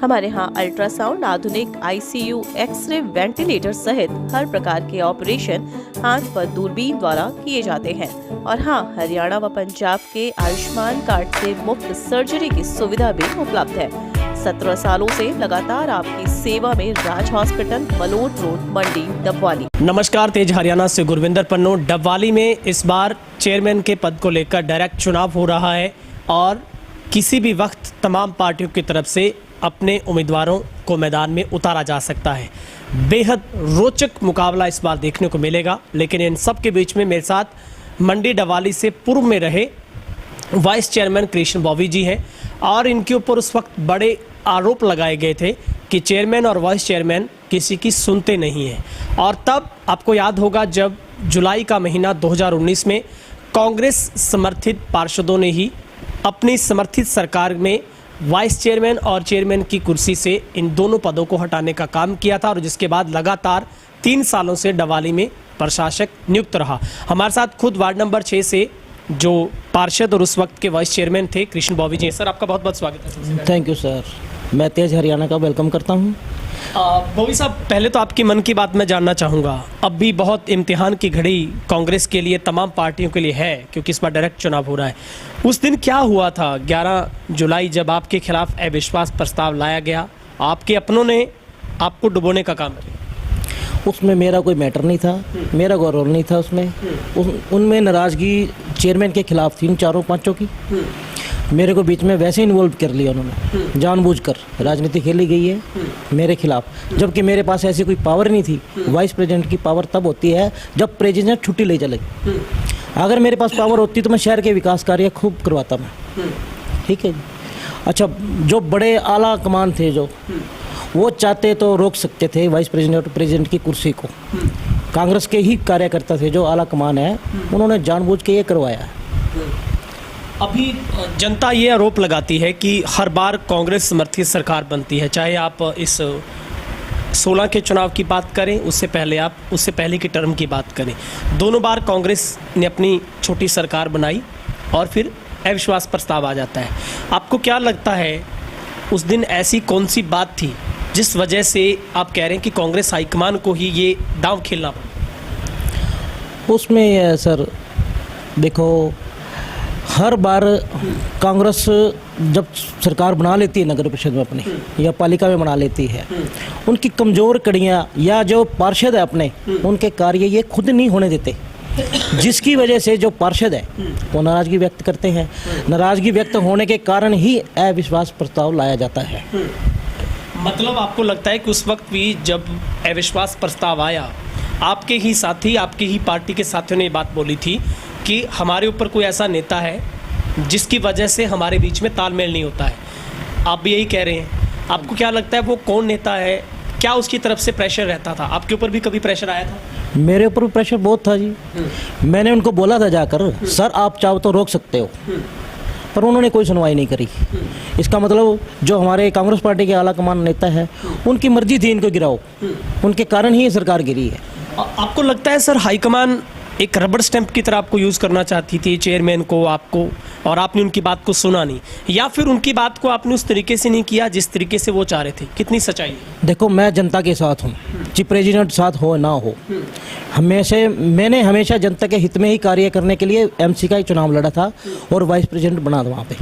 हमारे यहाँ अल्ट्रासाउंड, आधुनिक आईसीयू, एक्सरे, वेंटिलेटर सहित हर प्रकार के ऑपरेशन हाथ पर दूरबीन द्वारा किए जाते हैं। और हाँ, हरियाणा व पंजाब के आयुष्मान कार्ड से मुफ्त सर्जरी की सुविधा भी उपलब्ध है। 17 सालों से लगातार आपकी सेवा में राज हॉस्पिटल, मलोट रोड, मंडी, डबवाली। नमस्कार, तेज हरियाणा से गुरविंदर पन्नू। डबवाली में इस बार चेयरमैन के पद को लेकर डायरेक्ट चुनाव हो रहा है और किसी भी वक्त तमाम पार्टियों की तरफ से अपने उम्मीदवारों को मैदान में उतारा जा सकता है। बेहद रोचक मुकाबला इस बार देखने को मिलेगा। लेकिन इन सब के बीच में मेरे साथ मंडी डबवाली से पूर्व में रहे वाइस चेयरमैन कृष्ण बॉबी जी हैं और इनके ऊपर उस वक्त बड़े आरोप लगाए गए थे कि चेयरमैन और वाइस चेयरमैन किसी की सुनते नहीं हैं। और तब आपको याद होगा जब जुलाई का महीना 2019 में कांग्रेस समर्थित पार्षदों ने ही अपनी समर्थित सरकार में वाइस चेयरमैन और चेयरमैन की कुर्सी से इन दोनों पदों को हटाने का काम किया था और जिसके बाद लगातार 3 सालों से डबवाली में प्रशासक नियुक्त रहा। हमारे साथ खुद वार्ड नंबर 6 से जो पार्षद और उस वक्त के वाइस चेयरमैन थे कृष्ण बॉबी जी। सर, आपका बहुत बहुत स्वागत है। थैंक यू सर, मैं तेज हरियाणा का वेलकम करता हूँ। बॉबी साहब, पहले तो आपकी मन की बात मैं जानना चाहूँगा। अब भी बहुत इम्तिहान की घड़ी कांग्रेस के लिए, तमाम पार्टियों के लिए है, क्योंकि इस बार डायरेक्ट चुनाव हो रहा है। उस दिन क्या हुआ था 11 जुलाई जब आपके खिलाफ अविश्वास प्रस्ताव लाया गया? आपके अपनों ने आपको डुबोने का काम किया। उसमें मेरा कोई मैटर नहीं था, मेरा कोई रोल नहीं था उसमें। उनमें नाराज़गी चेयरमैन के खिलाफ थी, चारों पांचों की। मेरे को बीच में वैसे इन्वॉल्व कर लिया उन्होंने, जानबूझकर राजनीति खेली गई है मेरे खिलाफ, जबकि मेरे पास ऐसी कोई पावर नहीं थी। वाइस प्रेसिडेंट की पावर तब होती है जब प्रेसिडेंट छुट्टी ले चले। अगर मेरे पास पावर होती तो मैं शहर के विकास कार्य खूब करवाता मैं। ठीक है जी। अच्छा, जो बड़े आला कमान थे जो वो चाहते तो रोक सकते थे वाइस प्रेसिडेंट और प्रेसिडेंट की कुर्सी को। कांग्रेस के ही कार्यकर्ता थे जो आला कमान है, उन्होंने जानबूझ के ये करवाया है। अभी जनता ये आरोप लगाती है कि हर बार कांग्रेस समर्थित सरकार बनती है, चाहे आप इस 16 के चुनाव की बात करें, उससे पहले की टर्म की बात करें। दोनों बार कांग्रेस ने अपनी छोटी सरकार बनाई और फिर अविश्वास प्रस्ताव आ जाता है। आपको क्या लगता है उस दिन ऐसी कौन सी बात थी जिस वजह से आप कह रहे हैं कि कांग्रेस हाईकमान को ही ये दांव खेलना पड़ा? उसमें सर देखो, हर बार कांग्रेस जब सरकार बना लेती है नगर परिषद में अपनी या पालिका में बना लेती है, उनकी कमज़ोर कड़ियाँ या जो पार्षद है अपने, उनके कार्य ये खुद नहीं होने देते, जिसकी वजह से जो पार्षद है वो नाराज़गी व्यक्त करते हैं। नाराज़गी व्यक्त होने के कारण ही अविश्वास प्रस्ताव लाया जाता है। मतलब आपको लगता है कि उस वक्त भी जब अविश्वास प्रस्ताव आया, आपके ही साथी, आपकी ही पार्टी के साथियों ने ये बात बोली थी कि हमारे ऊपर कोई ऐसा नेता है जिसकी वजह से हमारे बीच में तालमेल नहीं होता है। आप भी यही कह रहे हैं। आपको क्या लगता है वो कौन नेता है? क्या उसकी तरफ से प्रेशर रहता था? आपके ऊपर भी कभी प्रेशर आया था? मेरे ऊपर प्रेशर बहुत था जी। मैंने उनको बोला था जाकर, सर आप चाहो तो रोक सकते हो, पर उन्होंने कोई सुनवाई नहीं करी। इसका मतलब जो हमारे कांग्रेस पार्टी के आला कमान नेता है, उनकी मर्जी थी इनको गिराओ, उनके कारण ही ये सरकार गिरी है। आपको लगता है सर हाईकमान एक रबड़ स्टैंप की तरह आपको यूज़ करना चाहती थी चेयरमैन को, आपको, और आपने उनकी बात को सुना नहीं, या फिर उनकी बात को आपने उस तरीके से नहीं किया जिस तरीके से वो चाह रहे थे? कितनी सच्चाई है? देखो, मैं जनता के साथ हूँ, जी प्रेसिडेंट साथ हो ना हो, मैंने हमेशा जनता के हित में ही कार्य करने के लिए एमसी का ही चुनाव लड़ा था और वाइस प्रेसिडेंट बना था वहाँ पे।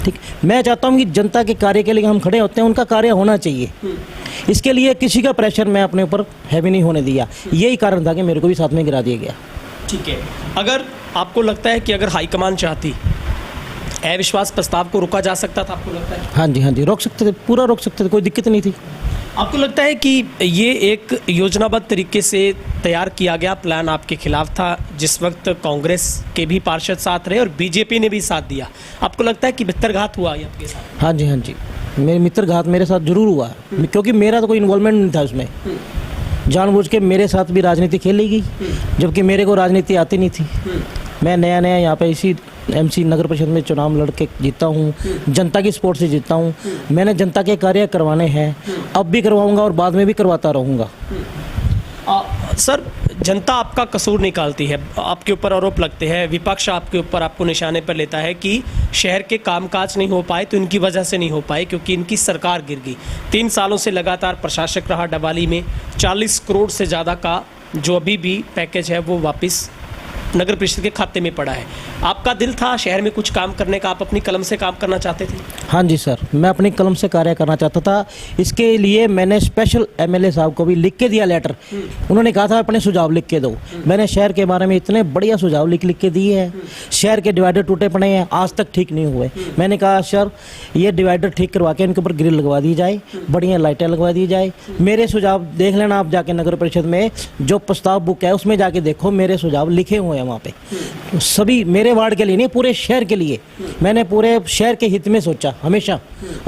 ठीक, मैं चाहता हूँ कि जनता के कार्य के लिए हम खड़े होते हैं, उनका कार्य होना चाहिए। इसके लिए किसी का प्रेशर मैं अपने ऊपर हैवी नहीं होने दिया। यही कारण था कि मेरे को भी साथ में गिरा दिया गया। ठीक है, अगर आपको लगता है कि अगर हाईकमान चाहती अविश्वास प्रस्ताव को रोका जा सकता था, आपको लगता है? हाँ जी, रोक सकते थे, पूरा रोक सकते थे, कोई दिक्कत नहीं थी। आपको लगता है कि ये एक योजनाबद्ध तरीके से तैयार किया गया प्लान आपके खिलाफ था, जिस वक्त कांग्रेस के भी पार्षद साथ रहे और बीजेपी ने भी साथ दिया? आपको लगता है कि मित्रघात हुआ ये आपके साथ? हाँ जी, मेरे मित्रघात मेरे साथ जरूर हुआ, क्योंकि मेरा तो कोई इन्वॉल्वमेंट नहीं था उसमें। जानबूझ के मेरे साथ भी राजनीति खेली गई, जबकि मेरे को राजनीति आती नहीं थी। मैं नया यहाँ पे इसी एमसी नगर परिषद में चुनाव लड़ के जीता हूँ, जनता की सपोर्ट से जीता हूँ। मैंने जनता के कार्य करवाने हैं, अब भी करवाऊँगा और बाद में भी करवाता रहूँगा। सर, जनता आपका कसूर निकालती है, आपके ऊपर आरोप लगते हैं, विपक्ष आपके ऊपर आपको निशाने पर लेता है कि शहर के कामकाज नहीं हो पाए तो इनकी वजह से नहीं हो पाए क्योंकि इनकी सरकार गिर गई। 3 सालों से लगातार प्रशासक रहा डबवाली में, 40 करोड़ से ज़्यादा का जो अभी भी पैकेज है वो वापस नगर परिषद के खाते में पड़ा है। आपका दिल था शहर में कुछ काम करने का, आप अपनी कलम से काम करना चाहते थे? हाँ जी सर, मैं अपनी कलम से कार्य करना चाहता था। इसके लिए मैंने स्पेशल एमएलए साहब को भी लिख के दिया लेटर। उन्होंने कहा था अपने सुझाव लिख के दो। मैंने शहर के बारे में इतने बढ़िया सुझाव लिख के दिए हैं। शहर के डिवाइडर टूटे पड़े हैं, आज तक ठीक नहीं हुए। मैंने कहा सर ये डिवाइडर ठीक करवा के इनके ऊपर ग्रिल लगवा दी जाए, बढ़िया लाइटें लगवा दी जाए। मेरे सुझाव देख लेना आप जाके नगर परिषद में जो प्रस्ताव बुक है उसमें जाके देखो, मेरे सुझाव लिखे हुए हैं वहाँ पे। सभी मेरे वार्ड के लिए नहीं, पूरे शहर के लिए। मैंने पूरे शहर के हित में सोचा हमेशा,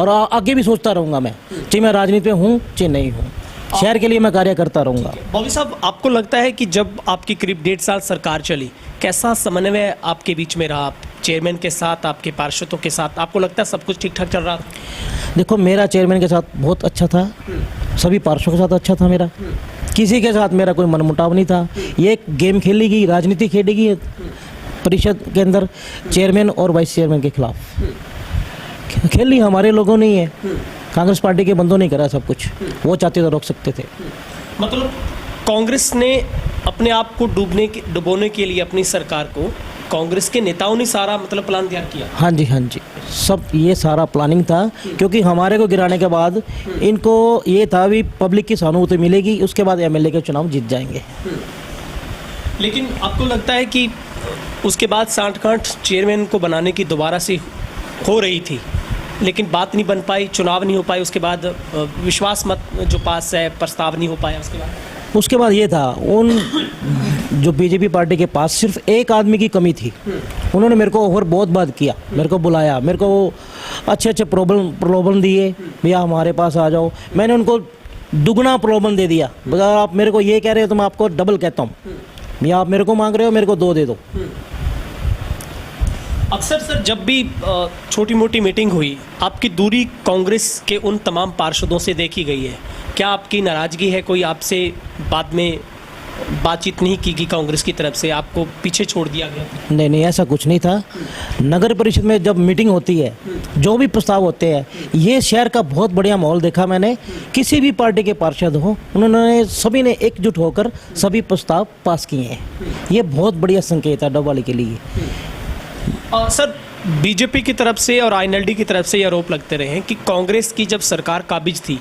और आगे भी सोचता रहूंगा मैं, चाहे मैं राजनीति में हूँ चाहे नहीं हूँ, शहर के लिए मैं कार्य करता रहूंगा। बॉबी साहब, आपको लगता है कि जब आपकी करीब 1.5 साल सरकार चली, कैसा समन्वय आपके बीच में रहा? चेयरमैन के साथ, आपके पार्षदों के साथ, आपको लगता है सब कुछ ठीक ठाक चल रहा था? देखो मेरा चेयरमैन के साथ बहुत अच्छा था, सभी पार्षदों के साथ अच्छा था मेरा, किसी के साथ मेरा कोई मनमुटाव नहीं था। ये एक गेम खेली गई, राजनीति खेली गई परिषद के अंदर चेयरमैन और वाइस चेयरमैन के खिलाफ। खेली हमारे लोगों ने ही है, कांग्रेस पार्टी के बंदों ने करा सब कुछ। वो चाहते तो रोक सकते थे। मतलब कांग्रेस ने अपने आप को डुबोने के लिए अपनी सरकार को, कांग्रेस के नेताओं ने सारा मतलब प्लान तैयार किया? हाँ जी, हाँ जी, सब ये सारा प्लानिंग था। क्योंकि हमारे को गिराने के बाद इनको ये था भी पब्लिक की सहानुभूति मिलेगी, उसके बाद एमएलए के चुनाव जीत जाएंगे। लेकिन आपको लगता है कि उसके बाद सांठ-गांठ चेयरमैन को बनाने की दोबारा से हो रही थी, लेकिन बात नहीं बन पाई, चुनाव नहीं हो पाए, उसके बाद विश्वास मत जो पास है प्रस्ताव नहीं हो पाया। उसके बाद ये था, उन जो बीजेपी पार्टी के पास सिर्फ एक आदमी की कमी थी। उन्होंने मेरे को ओवर बहुत बात किया, मेरे को बुलाया, मेरे को अच्छे अच्छे प्रलोभन दिए, भैया हमारे पास आ जाओ। मैंने उनको दुगना प्रलोभन दे दिया। अगर आप मेरे को ये कह रहे हो तो मैं आपको डबल कहता हूँ, भैया आप मेरे को मांग रहे हो, मेरे को 2 दे दो। अक्सर सर जब भी छोटी मोटी मीटिंग हुई, आपकी दूरी कांग्रेस के उन तमाम पार्षदों से देखी गई है। क्या आपकी नाराज़गी है? कोई आपसे बाद में बातचीत नहीं की कांग्रेस की तरफ से, आपको पीछे छोड़ दिया गया? नहीं, ऐसा कुछ नहीं था। नगर परिषद में जब मीटिंग होती है, जो भी प्रस्ताव होते हैं, ये शहर का बहुत बढ़िया माहौल देखा मैंने। किसी भी पार्टी के पार्षद हो, उन्होंने सभी ने एकजुट होकर सभी प्रस्ताव पास किए हैं। ये बहुत बढ़िया संकेत है डबवाली के लिए। सर बीजेपी की तरफ से और आईएनएलडी की तरफ से ये आरोप लगते रहे हैं कि कांग्रेस की जब सरकार काबिज थी,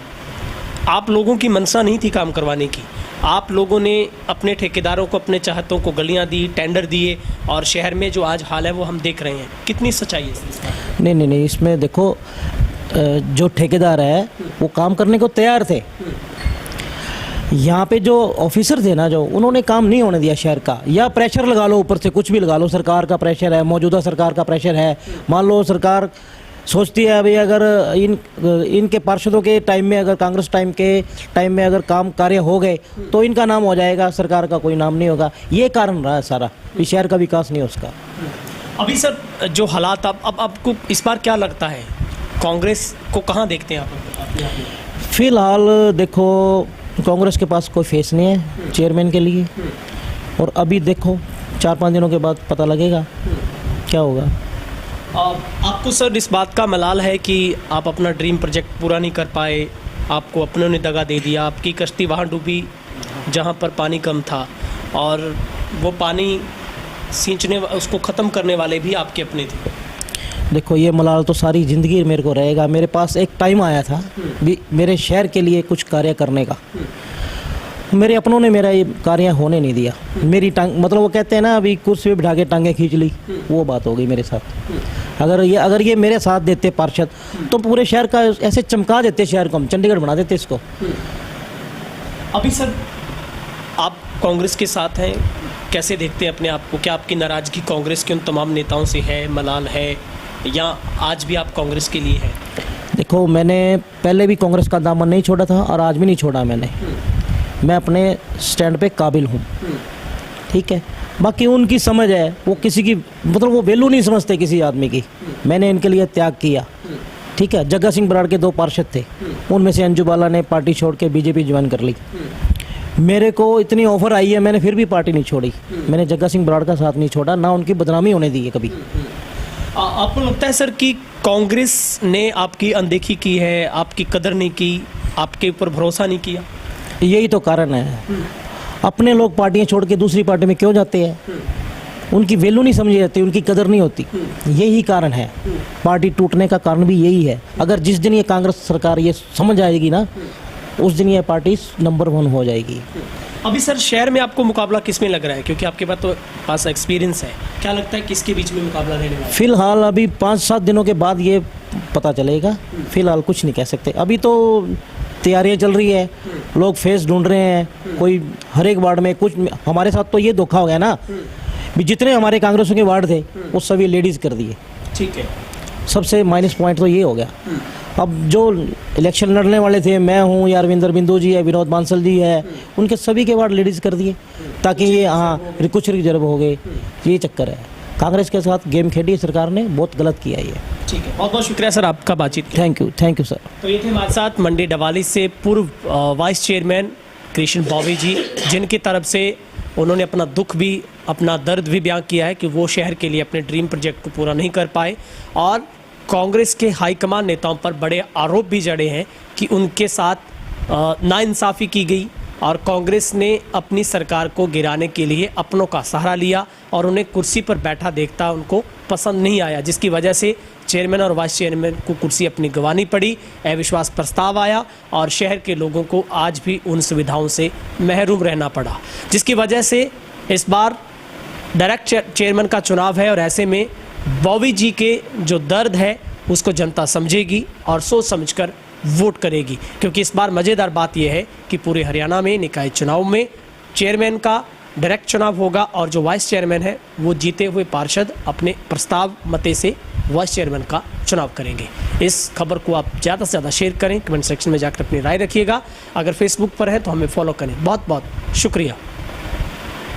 आप लोगों की मंशा नहीं थी काम करवाने की। आप लोगों ने अपने ठेकेदारों को, अपने चाहतों को गलियां दी, टेंडर दिए, और शहर में जो आज हाल है वो हम देख रहे हैं। कितनी सच्चाई है इसमें? नहीं, इसमें देखो, जो ठेकेदार है वो काम करने को तैयार थे। यहाँ पे जो ऑफिसर थे ना, जो उन्होंने काम नहीं होने दिया शहर का। या प्रेशर लगा लो, ऊपर से कुछ भी लगा लो, सरकार का प्रेशर है, मौजूदा सरकार का प्रेशर है। मान लो सरकार सोचती है अभी अगर इनके पार्षदों के टाइम में, अगर कांग्रेस टाइम में अगर काम कार्य हो गए तो इनका नाम हो जाएगा, सरकार का कोई नाम नहीं होगा। ये कारण रहा है सारा, इस शहर का विकास नहीं उसका। अभी सर जो हालात, अब आपको इस बार क्या लगता है, कांग्रेस को कहाँ देखते हैं आप? फिलहाल देखो, कांग्रेस के पास कोई फेस नहीं है चेयरमैन के लिए, और अभी देखो 4-5 दिनों के बाद पता लगेगा क्या होगा। आपको सर इस बात का मलाल है कि आप अपना ड्रीम प्रोजेक्ट पूरा नहीं कर पाए, आपको अपनों ने दगा दे दिया, आपकी कश्ती वहाँ डूबी जहाँ पर पानी कम था, और वो पानी सींचने, उसको ख़त्म करने वाले भी आपके अपने थे? देखो ये मलाल तो सारी ज़िंदगी मेरे को रहेगा। मेरे पास एक टाइम आया था भी मेरे शहर के लिए कुछ कार्य करने का, मेरे अपनों ने मेरा ये कार्य होने नहीं दिया। मेरी टांग, मतलब वो कहते हैं ना, अभी कुर्सी पे बिठा के टांगे खींच ली, वो बात हो गई मेरे साथ। अगर ये मेरे साथ देते पार्षद तो पूरे शहर का ऐसे चमका देते, शहर को हम चंडीगढ़ बना देते इसको। अभी सर आप कांग्रेस के साथ हैं, कैसे देखते हैं अपने आप को? क्या आपकी नाराज़गी कांग्रेस के उन तमाम नेताओं से है, मलाल है, या आज भी आप कांग्रेस के लिए हैं? देखो मैंने पहले भी कांग्रेस का दामन नहीं छोड़ा था और आज भी नहीं छोड़ा मैंने। मैं अपने स्टैंड पे काबिल हूँ, ठीक है। बाकी उनकी समझ है, वो किसी की, मतलब वो वैल्यू नहीं समझते किसी आदमी की। मैंने इनके लिए त्याग किया, ठीक है। जग्गा सिंह बराड़ के 2 पार्षद थे, उनमें से अंजू बाला ने पार्टी छोड़ के बीजेपी ज्वाइन कर ली। मेरे को इतनी ऑफर आई है, मैंने फिर भी पार्टी नहीं छोड़ी। मैंने जग्गा सिंह बराड़ का साथ नहीं छोड़ा, ना उनकी बदनामी होने दी है कभी। आपको लगता है सर कि कांग्रेस ने आपकी अनदेखी की है, आपकी कदर नहीं की, आपके ऊपर भरोसा नहीं किया? यही तो कारण है। अपने लोग पार्टियां छोड़ के दूसरी पार्टी में क्यों जाते हैं? उनकी वैल्यू नहीं समझी जाती, उनकी कदर नहीं होती। यही कारण है, पार्टी टूटने का कारण भी यही है। अगर जिस दिन ये कांग्रेस सरकार ये समझ आएगी ना, उस दिन ये पार्टी नंबर 1 हो जाएगी। अभी सर शहर में आपको मुकाबला किस में लग रहा है, क्योंकि आपके पास एक्सपीरियंस है, क्या लगता है किसके बीच में मुकाबला रहने वाला है? फिलहाल अभी 5-7 दिनों के बाद ये पता चलेगा। फिलहाल कुछ नहीं कह सकते। अभी तो तैयारियां चल रही है, लोग फेस ढूंढ रहे हैं। कोई हर एक वार्ड में कुछ, हमारे साथ तो ये धोखा हो गया ना, भी जितने हमारे कांग्रेसों के वार्ड थे वो सभी लेडीज़ कर दिए। ठीक है, सबसे माइनस पॉइंट तो ये हो गया। अब जो इलेक्शन लड़ने वाले थे, मैं हूँ या रविंदर बिंदु जी है, विनोद बांसल जी है, उनके सभी के वार्ड लेडीज़ कर दिए, ताकि ये कुछ रिजर्व हो गए। ये चक्कर है, कांग्रेस के साथ गेम खेली है सरकार ने, बहुत गलत किया ये। ठीक है, बहुत बहुत शुक्रिया सर आपका बातचीत किया। Thank you sir. तो ये थे हमारे साथ मंडी डवाली से पूर्व वाइस चेयरमैन कृष्ण बॉबी जी, जिनकी तरफ से उन्होंने अपना दुख भी, अपना दर्द भी बयां किया है कि वो शहर के लिए अपने ड्रीम प्रोजेक्ट को पूरा नहीं कर पाए, और कांग्रेस के हाईकमान नेताओं पर बड़े आरोप भी जड़े हैं कि उनके साथ नाइंसाफ़ी की गई और कांग्रेस ने अपनी सरकार को गिराने के लिए अपनों का सहारा लिया और उन्हें कुर्सी पर बैठा देखता उनको पसंद नहीं आया, जिसकी वजह से चेयरमैन और वाइस चेयरमैन को कुर्सी अपनी गंवानी पड़ी। अविश्वास प्रस्ताव आया और शहर के लोगों को आज भी उन सुविधाओं से महरूम रहना पड़ा, जिसकी वजह से इस बार डायरेक्ट चेयरमैन का चुनाव है और ऐसे में बॉबी जी के जो दर्द है उसको जनता समझेगी और सोच समझकर वोट करेगी, क्योंकि इस बार मज़ेदार बात यह है कि पूरे हरियाणा में निकाय चुनाव में चेयरमैन का डायरेक्ट चुनाव होगा और जो वाइस चेयरमैन है वो जीते हुए पार्षद अपने प्रस्ताव मते से वाइस चेयरमैन का चुनाव करेंगे। इस खबर को आप ज़्यादा से ज़्यादा शेयर करें, कमेंट सेक्शन में जाकर अपनी राय रखिएगा। अगर फेसबुक पर है तो हमें फॉलो करें। बहुत बहुत शुक्रिया।